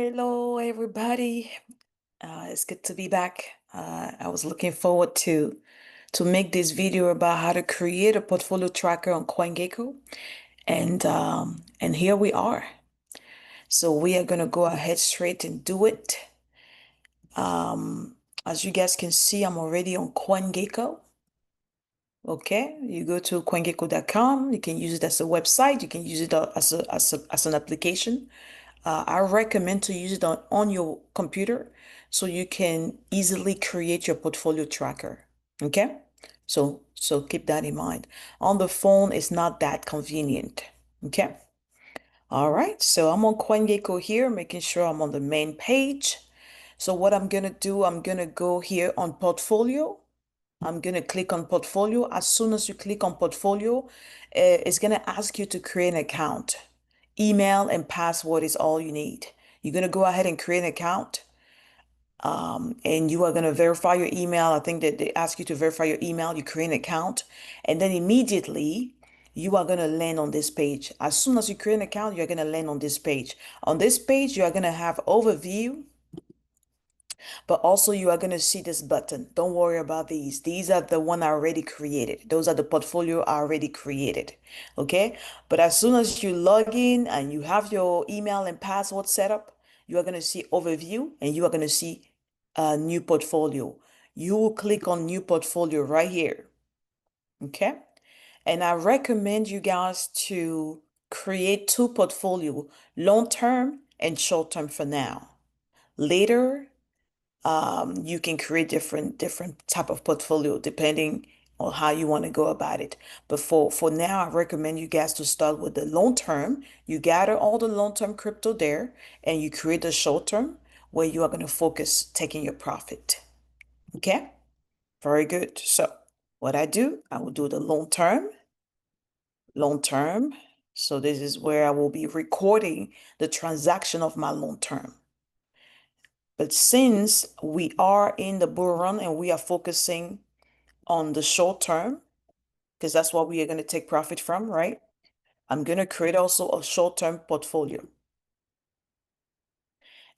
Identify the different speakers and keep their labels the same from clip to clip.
Speaker 1: Hello, everybody. It's good to be back. I was looking forward to make this video about how to create a portfolio tracker on CoinGecko, and here we are. So we are gonna go ahead straight and do it. As you guys can see, I'm already on CoinGecko. Okay, you go to CoinGecko.com. You can use it as a website. You can use it as an application. I recommend to use it on your computer so you can easily create your portfolio tracker. Okay? So keep that in mind. On the phone, it's not that convenient. Okay? All right. So I'm on CoinGecko here, making sure I'm on the main page. So what I'm gonna do, I'm gonna go here on portfolio. I'm gonna click on portfolio. As soon as you click on portfolio, it's gonna ask you to create an account. Email and password is all you need. You're gonna go ahead and create an account, and you are gonna verify your email. I think that they ask you to verify your email. You create an account, and then immediately you are gonna land on this page. As soon as you create an account, you're gonna land on this page. On this page, you are gonna have overview. But also you are going to see this button. Don't worry about these. These are the one I already created. Those are the portfolio I already created. Okay. But as soon as you log in and you have your email and password set up, you are going to see overview and you are going to see a new portfolio. You will click on new portfolio right here. Okay. And I recommend you guys to create two portfolio, long term and short term for now. Later, you can create different type of portfolio depending on how you want to go about it. But for now, I recommend you guys to start with the long term. You gather all the long term crypto there, and you create the short term where you are going to focus taking your profit. Okay, very good. So what I do, I will do the long term. So this is where I will be recording the transaction of my long term. But since we are in the bull run and we are focusing on the short term, because that's what we are going to take profit from, right? I'm going to create also a short-term portfolio.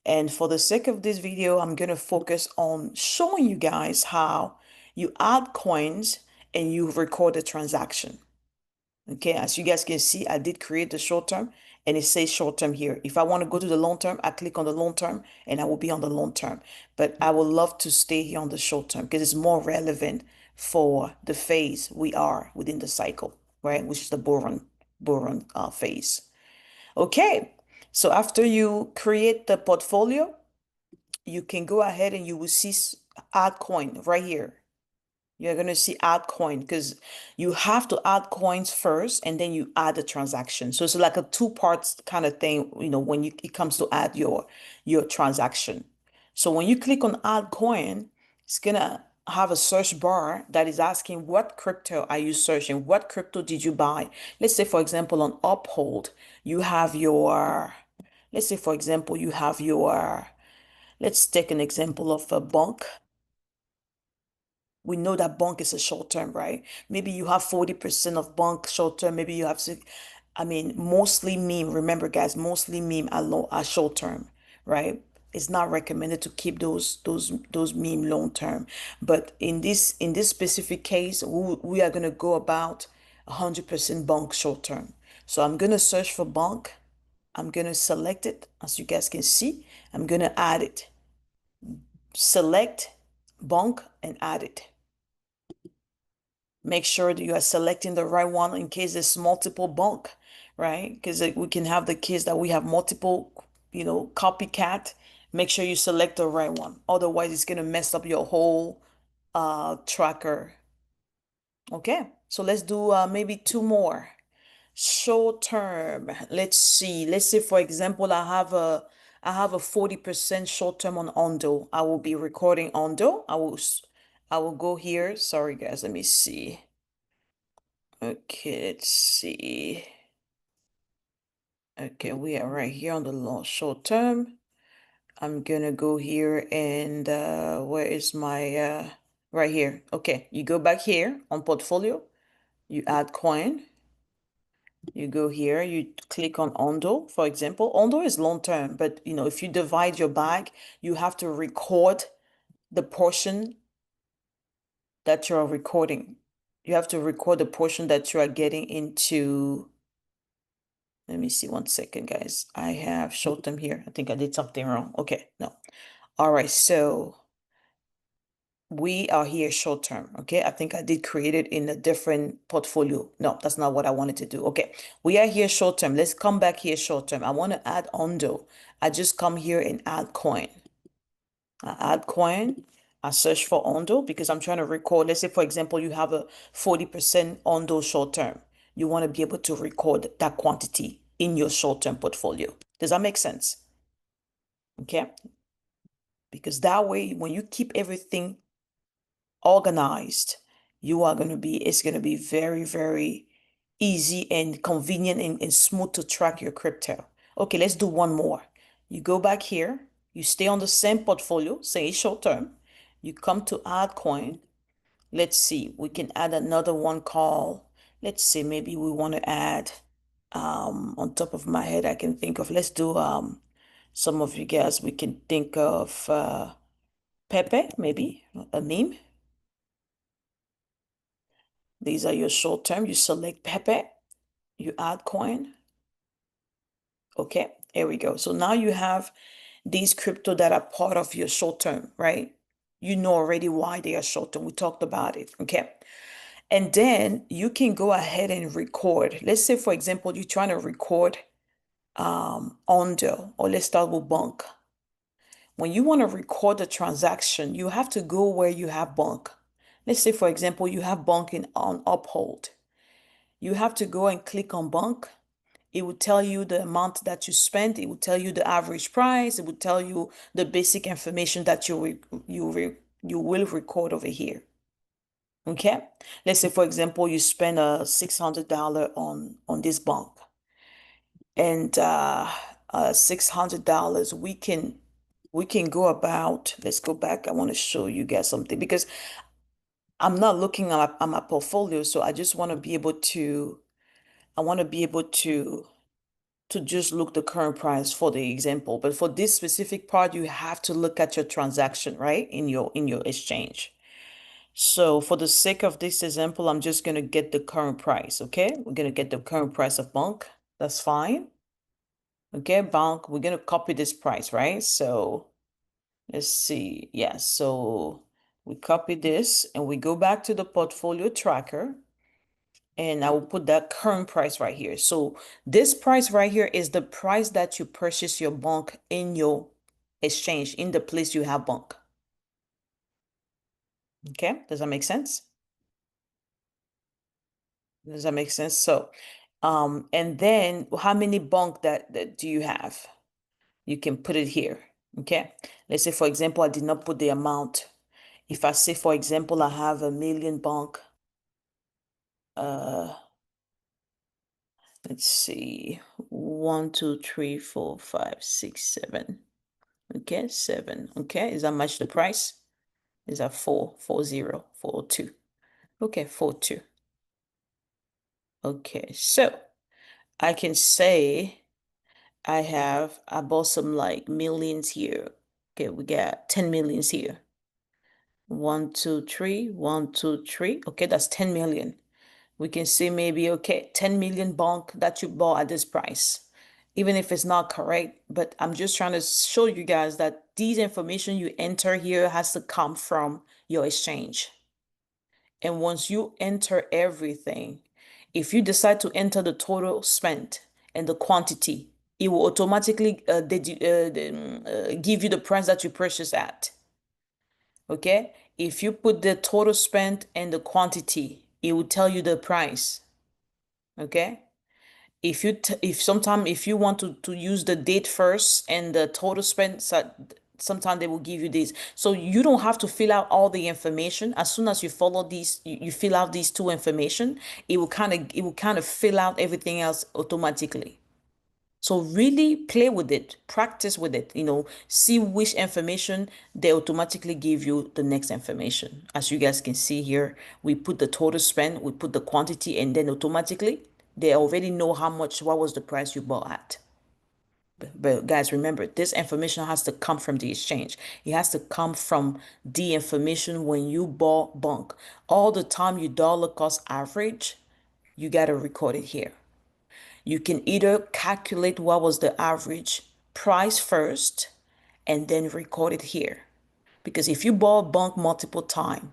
Speaker 1: And for the sake of this video, I'm going to focus on showing you guys how you add coins and you record the transaction. Okay, as you guys can see, I did create the short term and it says short term here. If I want to go to the long term, I click on the long term and I will be on the long term. But I would love to stay here on the short term because it's more relevant for the phase we are within the cycle, right? Which is the bull run phase. Okay, so after you create the portfolio, you can go ahead and you will see add coin right here. You're going to see add coin because you have to add coins first and then you add the transaction. So it's like a two parts kind of thing, when it comes to add your transaction. So when you click on add coin, it's going to have a search bar that is asking what crypto are you searching? What crypto did you buy? Let's say, for example, on UPHOLD, you have let's say, for example, let's take an example of a bank. We know that bunk is a short term, right? Maybe you have 40% of bunk short term. Maybe you have, I mean, mostly meme. Remember, guys, mostly meme are short term, right? It's not recommended to keep those meme long term. But in this specific case, we are gonna go about 100% bunk short term. So I'm gonna search for bunk. I'm gonna select it, as you guys can see. I'm gonna add it. Select bunk and add it. Make sure that you are selecting the right one in case there's multiple bunk, right? Because we can have the case that we have multiple, copycat. Make sure you select the right one. Otherwise, it's going to mess up your whole tracker. Okay, so let's do maybe two more. Short term. Let's see. Let's say, for example, I have a 40% short term on Ondo. I will be recording Ondo. I will go here. Sorry, guys. Let me see. Okay, let's see. Okay, we are right here on the long short term. I'm gonna go here and where is my right here. Okay, you go back here on portfolio, you add coin, You go here, you click on Ondo, for example. Ondo is long term, but if you divide your bag, you have to record the portion that you're recording. You have to record the portion that you are getting into. Let me see 1 second, guys. I have short term here. I think I did something wrong. Okay, no. All right, so we are here short term. Okay, I think I did create it in a different portfolio. No, that's not what I wanted to do. Okay, we are here short term. Let's come back here short term. I want to add Ondo. I just come here and add coin. I add coin. I search for Ondo because I'm trying to record. Let's say, for example, you have a 40% Ondo short term. You want to be able to record that quantity in your short term portfolio. Does that make sense? Okay, because that way, when you keep everything organized, it's going to be very, very easy and convenient and smooth to track your crypto. Okay, let's do one more. You go back here, you stay on the same portfolio, say short term, you come to add coin. Let's see, we can add another one called, let's say maybe we want to add, on top of my head, I can think of, let's do, some of you guys, we can think of, Pepe, maybe a meme. These are your short term. You select Pepe, you add coin. Okay, here we go. So now you have these crypto that are part of your short term, right? You know already why they are short term. We talked about it. Okay. And then you can go ahead and record. Let's say, for example, you're trying to record Ondo, or let's start with Bunk. When you want to record the transaction, you have to go where you have Bunk. Let's say, for example, you have Bunk on Uphold. You have to go and click on Bunk. It will tell you the amount that you spent. It will tell you the average price. It will tell you the basic information that you will record over here. Okay. Let's say, for example, you spend a $600 on this Bunk, and $600 we can go about. Let's go back. I want to show you guys something because I'm not looking at my portfolio, so I just want to be able to. I want to be able to just look the current price for the example. But for this specific part, you have to look at your transaction, right? In your exchange. So for the sake of this example, I'm just gonna get the current price, okay? We're gonna get the current price of Bonk. That's fine. Okay, Bonk, we're gonna copy this price, right? So let's see. Yeah, so we copy this and we go back to the portfolio tracker. And I will put that current price right here. So this price right here is the price that you purchase your bunk in your exchange, in the place you have bunk. Okay, does that make sense? Does that make sense? So, and then how many bunk that do you have? You can put it here. Okay, let's say for example, I did not put the amount. If I say for example, I have 1,000,000 bunk, uh, let's see, 1, 2, 3, 4, 5, 6, 7. Okay, 7. Okay, is that match the price? Is that 440, 42? Okay, 42. Okay, so I can say I bought some like millions here. Okay, we got 10 millions here. 1, 2, 3, 1, 2, 3. Okay, that's 10 million. We can say maybe, okay, 10 million bond that you bought at this price, even if it's not correct. But I'm just trying to show you guys that these information you enter here has to come from your exchange. And once you enter everything, if you decide to enter the total spent and the quantity, it will automatically give you the price that you purchase at. Okay? If you put the total spent and the quantity, it will tell you the price. Okay? If sometime if you want to use the date first and the total spent, sometimes they will give you this, so you don't have to fill out all the information. As soon as you follow these, you fill out these two information, it will kind of fill out everything else automatically. So really play with it, practice with it, see which information they automatically give you the next information. As you guys can see here, we put the total spend, we put the quantity, and then automatically They already know what was the price you bought at. But guys, remember, this information has to come from the exchange. It has to come from the information when you bought bunk. All the time you dollar cost average, you got to record it here. You can either calculate what was the average price first and then record it here. Because if you bought bunk multiple times,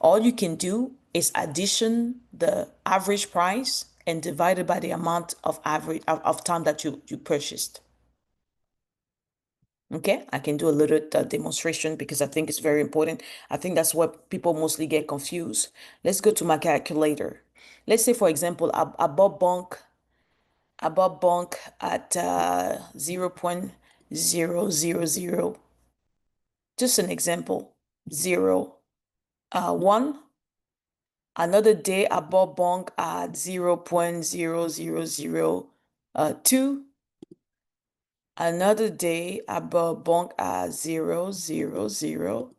Speaker 1: all you can do is addition the average price and divide it by the amount of average of time that you purchased. Okay, I can do a little demonstration because I think it's very important. I think that's what people mostly get confused. Let's go to my calculator. Let's say, for example, I bought bunk at 0.000, just an example, 1. Another day, I bought bunk at 0.0002. Another day, I bought bunk at 0.000,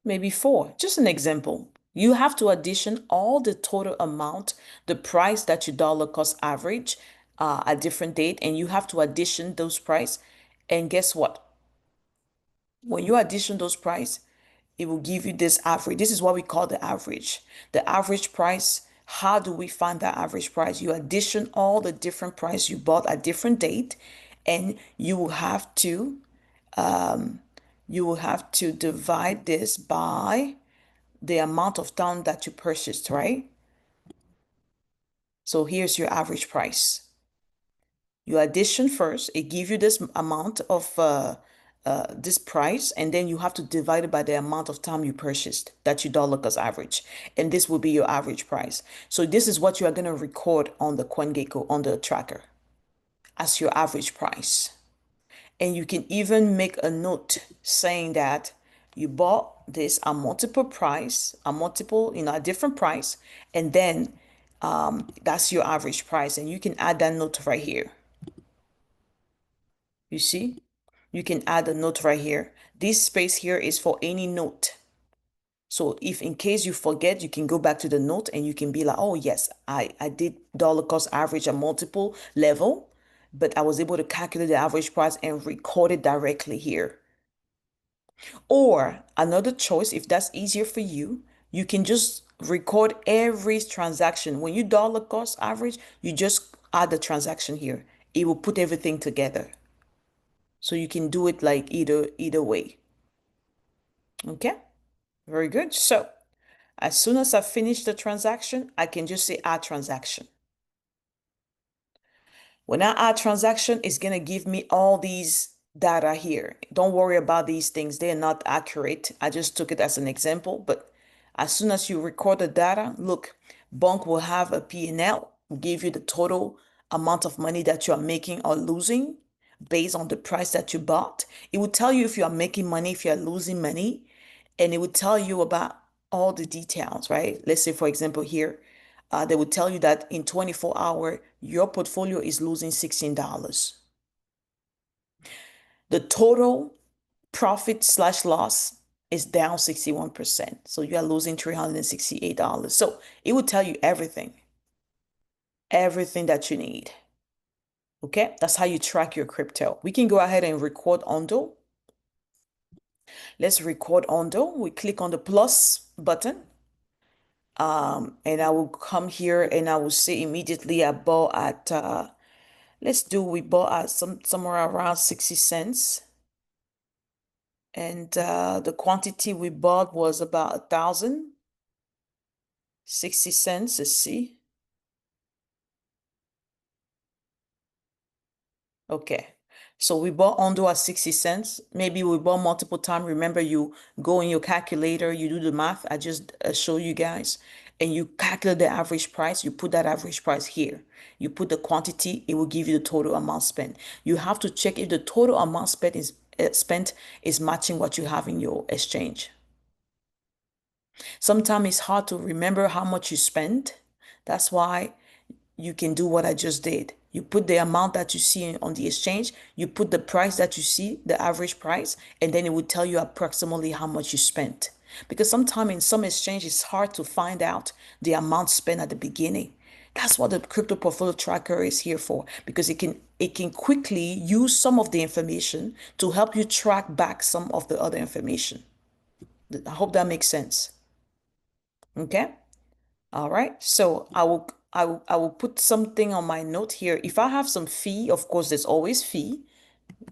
Speaker 1: maybe 4. Just an example. You have to addition all the total amount, the price that your dollar cost average at different date, and you have to addition those price. And guess what? When you addition those price, it will give you this average. This is what we call the average. The average price. How do we find that average price? You addition all the different price you bought at different date, and you will have to divide this by the amount of time that you purchased, right? So here's your average price. You addition first, it gives you this amount of this price, and then you have to divide it by the amount of time you purchased that you dollar cost average, and this will be your average price. So this is what you are going to record on the CoinGecko on the tracker as your average price. And you can even make a note saying that you bought this a multiple price, a different price, and then that's your average price. And you can add that note right here. You see, you can add a note right here. This space here is for any note. So if in case you forget, you can go back to the note and you can be like, oh yes, I did dollar cost average a multiple level, but I was able to calculate the average price and record it directly here. Or another choice, if that's easier for you, you can just record every transaction. When you dollar cost average, you just add the transaction here. It will put everything together. So you can do it like either way. Okay, very good. So as soon as I finish the transaction, I can just say add transaction. When I add transaction, it's going to give me all these data here. Don't worry about these things. They're not accurate. I just took it as an example, but as soon as you record the data, look, Bonk will have a P&L, will give you the total amount of money that you are making or losing based on the price that you bought. It will tell you if you are making money, if you are losing money, and it will tell you about all the details, right? Let's say, for example, here, they would tell you that in 24 hours, your portfolio is losing $16. The total profit slash loss is down 61%. So you are losing $368. So it will tell you everything that you need. Okay, that's how you track your crypto. We can go ahead and record Ondo. Let's record Ondo. We click on the plus button. And I will come here and I will say immediately I bought at we bought at somewhere around 60 cents. And the quantity we bought was about 1,000. 60 cents, let's see. Okay. So we bought Ondo at 60 cents. Maybe we bought multiple times. Remember, you go in your calculator, you do the math. I just show you guys. And you calculate the average price. You put that average price here. You put the quantity, it will give you the total amount spent. You have to check if the total amount spent is matching what you have in your exchange. Sometimes it's hard to remember how much you spent. That's why you can do what I just did. You put the amount that you see on the exchange, you put the price that you see, the average price, and then it would tell you approximately how much you spent. Because sometimes in some exchange, it's hard to find out the amount spent at the beginning. That's what the crypto portfolio tracker is here for, because it can quickly use some of the information to help you track back some of the other information. I hope that makes sense. Okay. All right. So I will put something on my note here. If I have some fee, of course, there's always fee.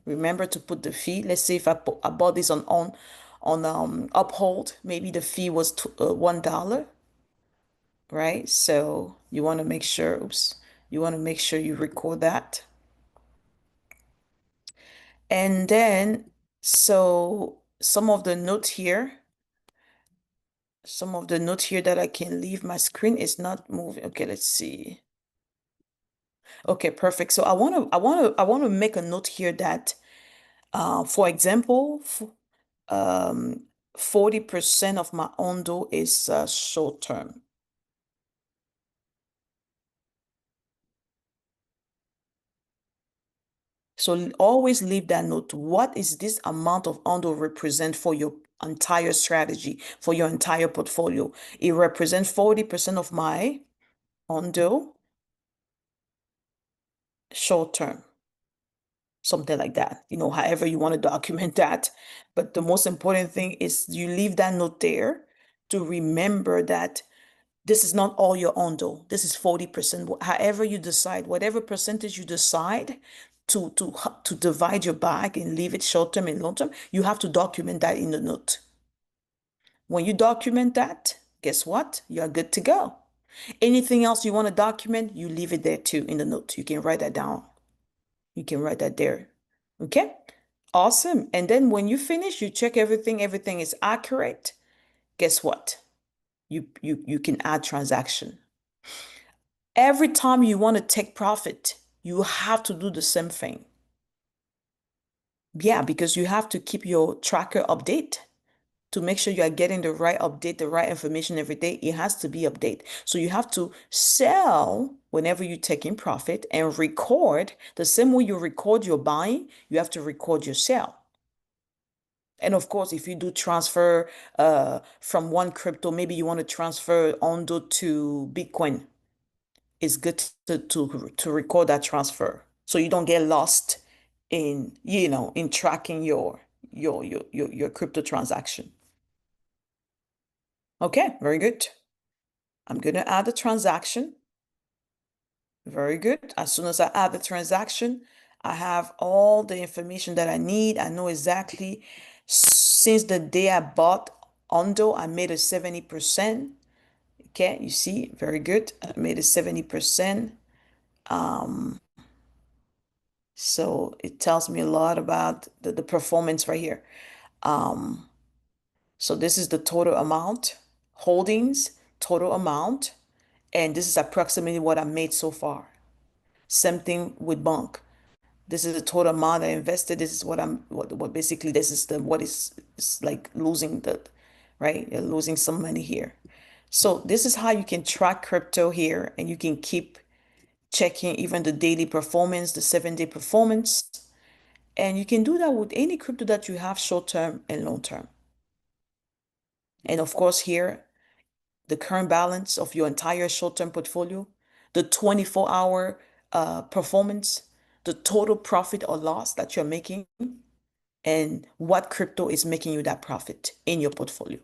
Speaker 1: Remember to put the fee. Let's say if I bought this on Uphold, maybe the fee was $1, right? So you want to make sure, oops, you want to make sure you record that. And then, so some of the notes here that I can leave, my screen is not moving. Okay, let's see. Okay, perfect. So I want to make a note here that, for example, 40% of my ondo is short term. So always leave that note. What is this amount of ondo represent for your entire strategy, for your entire portfolio? It represents 40% of my ondo short term, something like that. However you want to document that. But the most important thing is you leave that note there to remember that this is not all your ondo. This is 40%. However you decide, whatever percentage you decide to divide your bag and leave it short term and long term, you have to document that in the note. When you document that, guess what? You're good to go. Anything else you want to document, you leave it there too in the note. You can write that down. You can write that there. Okay? Awesome. And then when you finish, you check everything is accurate. Guess what? You can add transaction. Every time you want to take profit, you have to do the same thing. Yeah, because you have to keep your tracker update to make sure you are getting the right update, the right information every day. It has to be update. So you have to sell whenever you take in profit and record the same way you record your buying, you have to record your sell. And of course, if you do transfer from one crypto, maybe you want to transfer Ondo to Bitcoin, it's good to record that transfer so you don't get lost in tracking your crypto transaction. Okay, very good. I'm gonna add the transaction. Very good. As soon as I add the transaction, I have all the information that I need. I know exactly since the day I bought Ondo, I made a 70%. Okay, you see, very good. I made a 70%. So it tells me a lot about the performance right here. So this is the total amount, holdings, total amount, and this is approximately what I made so far. Same thing with bank. This is the total amount I invested. This is what basically this is the what is like losing right? You're losing some money here. So this is how you can track crypto here, and you can keep checking even the daily performance, the 7-day performance. And you can do that with any crypto that you have short term and long term. And of course, here, the current balance of your entire short term portfolio, the 24-hour performance, the total profit or loss that you're making, and what crypto is making you that profit in your portfolio.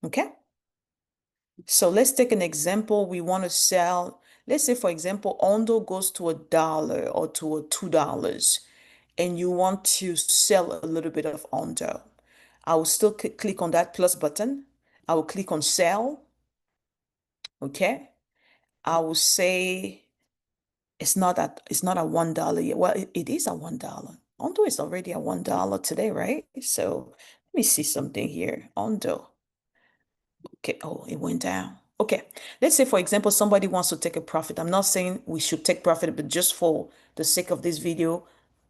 Speaker 1: Okay. So let's take an example. We want to sell, let's say, for example, Ondo goes to $1 or to a $2, and you want to sell a little bit of Ondo. I will still click on that plus button. I will click on sell. Okay. I will say it's not a $1 yet. Well, it is a $1. Ondo is already a $1 today, right? So let me see something here. Ondo. Okay, oh, it went down. Okay, let's say, for example, somebody wants to take a profit. I'm not saying we should take profit, but just for the sake of this video,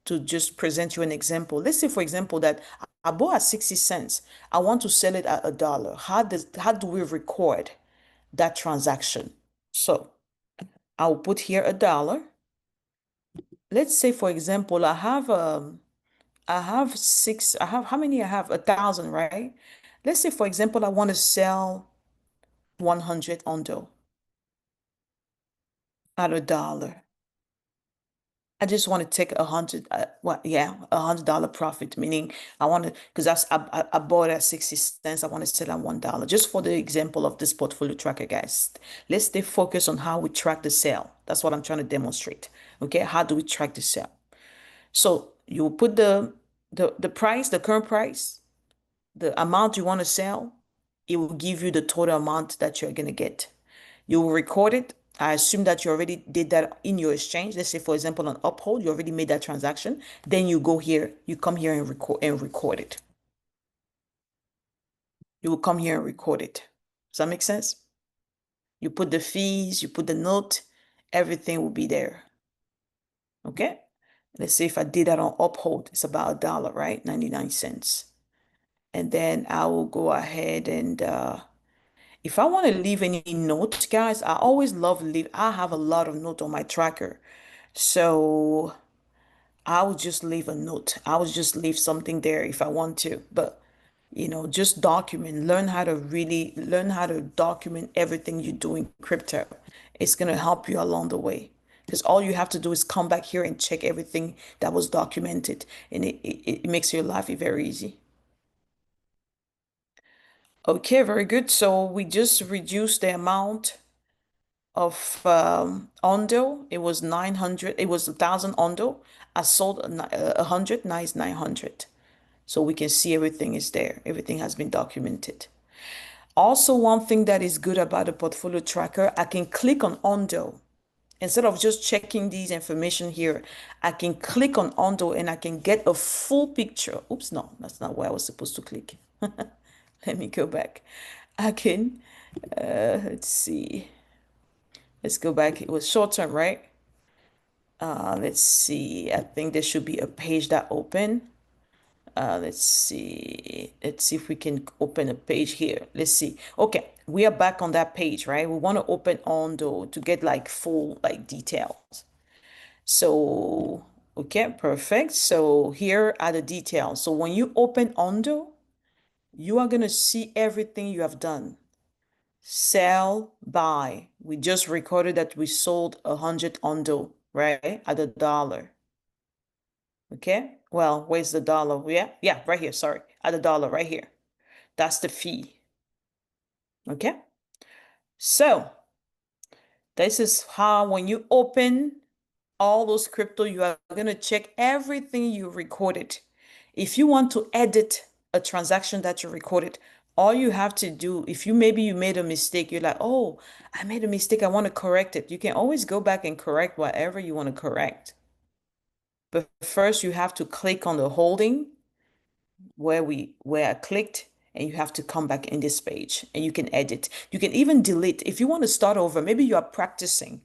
Speaker 1: to just present you an example. Let's say, for example, that I bought at 60 cents. I want to sell it at $1. How do we record that transaction? So I'll put here $1. Let's say, for example, I have how many I have? 1,000, right? Let's say, for example, I want to sell 100 Ondo. at a dollar. I just want to take $100 profit, meaning I want to, because I bought at 60 cents. I want to sell at $1. Just for the example of this portfolio tracker, guys. Let's stay focused on how we track the sale. That's what I'm trying to demonstrate. Okay, how do we track the sale? So you will put the price, the current price, the amount you want to sell. It will give you the total amount that you're gonna get. You will record it. I assume that you already did that in your exchange. Let's say, for example, on Uphold, you already made that transaction. Then you go here, you come here and record it. You will come here and record it. Does that make sense? You put the fees, you put the note, everything will be there. Okay? Let's say if I did that on Uphold, it's about a dollar, right? 99 cents. And then I will go ahead and if I want to leave any notes, guys, I always love leave. I have a lot of notes on my tracker. So I would just leave a note. I would just leave something there if I want to. But just document, learn how to document everything you do in crypto. It's gonna help you along the way. Because all you have to do is come back here and check everything that was documented. And it makes your life very easy. Okay, very good. So we just reduced the amount of Ondo. It was 900. It was 1,000 Ondo. I sold 100. Now it's 900. So we can see everything is there. Everything has been documented. Also, one thing that is good about the portfolio tracker, I can click on Ondo. Instead of just checking these information here, I can click on Ondo and I can get a full picture. Oops, no, that's not where I was supposed to click. Let me go back. I can, let's see. Let's go back. It was short term, right? Let's see. I think there should be a page that open. Let's see. Let's see if we can open a page here. Let's see. Okay, we are back on that page, right? We want to open Ondo to get like full like details. So, okay, perfect. So here are the details. So when you open Ondo, you are gonna see everything you have done. Sell, buy. We just recorded that we sold 100 Ondo, right? At a dollar. Okay. Well, where's the dollar? Yeah, yeah, right here. Sorry. At a dollar right here. That's the fee. Okay. So this is how when you open all those crypto, you are going to check everything you recorded. If you want to edit a transaction that you recorded, all you have to do, if you maybe you made a mistake, you're like, oh, I made a mistake, I want to correct it. You can always go back and correct whatever you want to correct. But first you have to click on the holding where I clicked, and you have to come back in this page and you can edit. You can even delete if you want to start over. Maybe you are practicing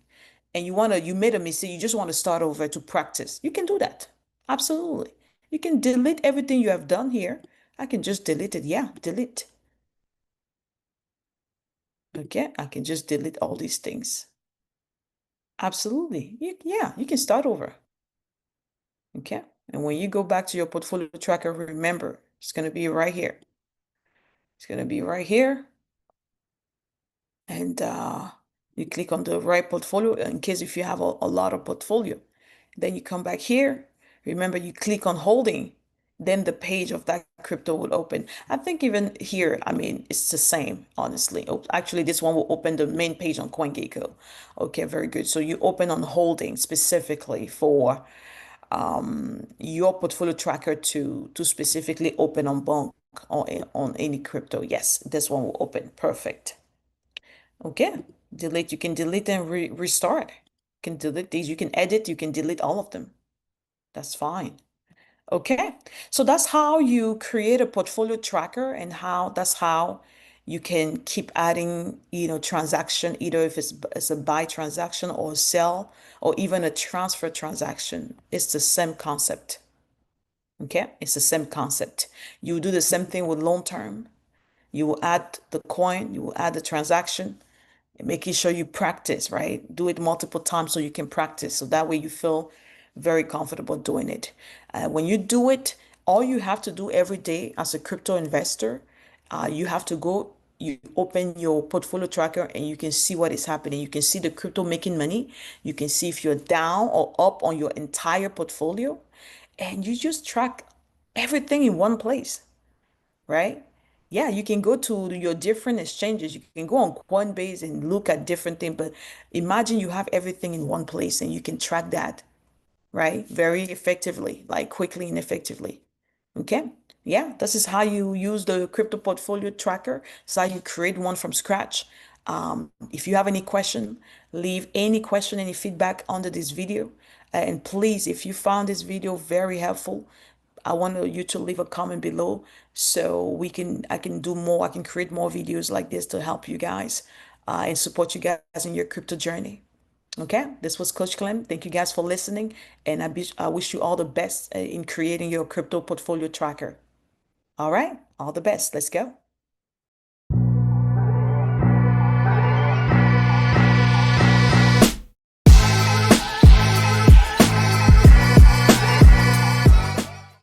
Speaker 1: and you made a mistake, you just want to start over to practice. You can do that. Absolutely. You can delete everything you have done here. I can just delete it. Yeah, delete. Okay, I can just delete all these things. Absolutely. Yeah, you can start over. Okay. And when you go back to your portfolio tracker, remember, it's going to be right here. It's going to be right here. And you click on the right portfolio in case if you have a lot of portfolio. Then you come back here. Remember, you click on holding, then the page of that crypto will open. I think even here, I mean, it's the same, honestly. Oh, actually, this one will open the main page on CoinGecko. Okay, very good. So you open on holding specifically for your portfolio tracker to specifically open on Bonk or on any crypto. Yes, this one will open. Perfect. Okay, delete. You can delete and restart. You can delete these. You can edit. You can delete all of them. That's fine. Okay, so that's how you create a portfolio tracker and that's how you can keep adding, transaction, either if it's a buy transaction or a sell or even a transfer transaction. It's the same concept. Okay, it's the same concept. You do the same thing with long term. You will add the coin, you will add the transaction, making sure you practice, right? Do it multiple times so you can practice. So that way you feel very comfortable doing it. When you do it, all you have to do every day as a crypto investor, you have to go, you open your portfolio tracker and you can see what is happening. You can see the crypto making money. You can see if you're down or up on your entire portfolio, and you just track everything in one place, right? Yeah, you can go to your different exchanges. You can go on Coinbase and look at different things, but imagine you have everything in one place and you can track that, right? Very effectively, like quickly and effectively. Okay. Yeah, this is how you use the crypto portfolio tracker. It's how you create one from scratch. If you have any question, leave any question, any feedback under this video. And please, if you found this video very helpful, I want you to leave a comment below so I can do more, I can create more videos like this to help you guys and support you guys in your crypto journey. Okay, this was Coach Clem. Thank you guys for listening, and I wish you all the best in creating your crypto portfolio tracker. All right, all the best. Let's go.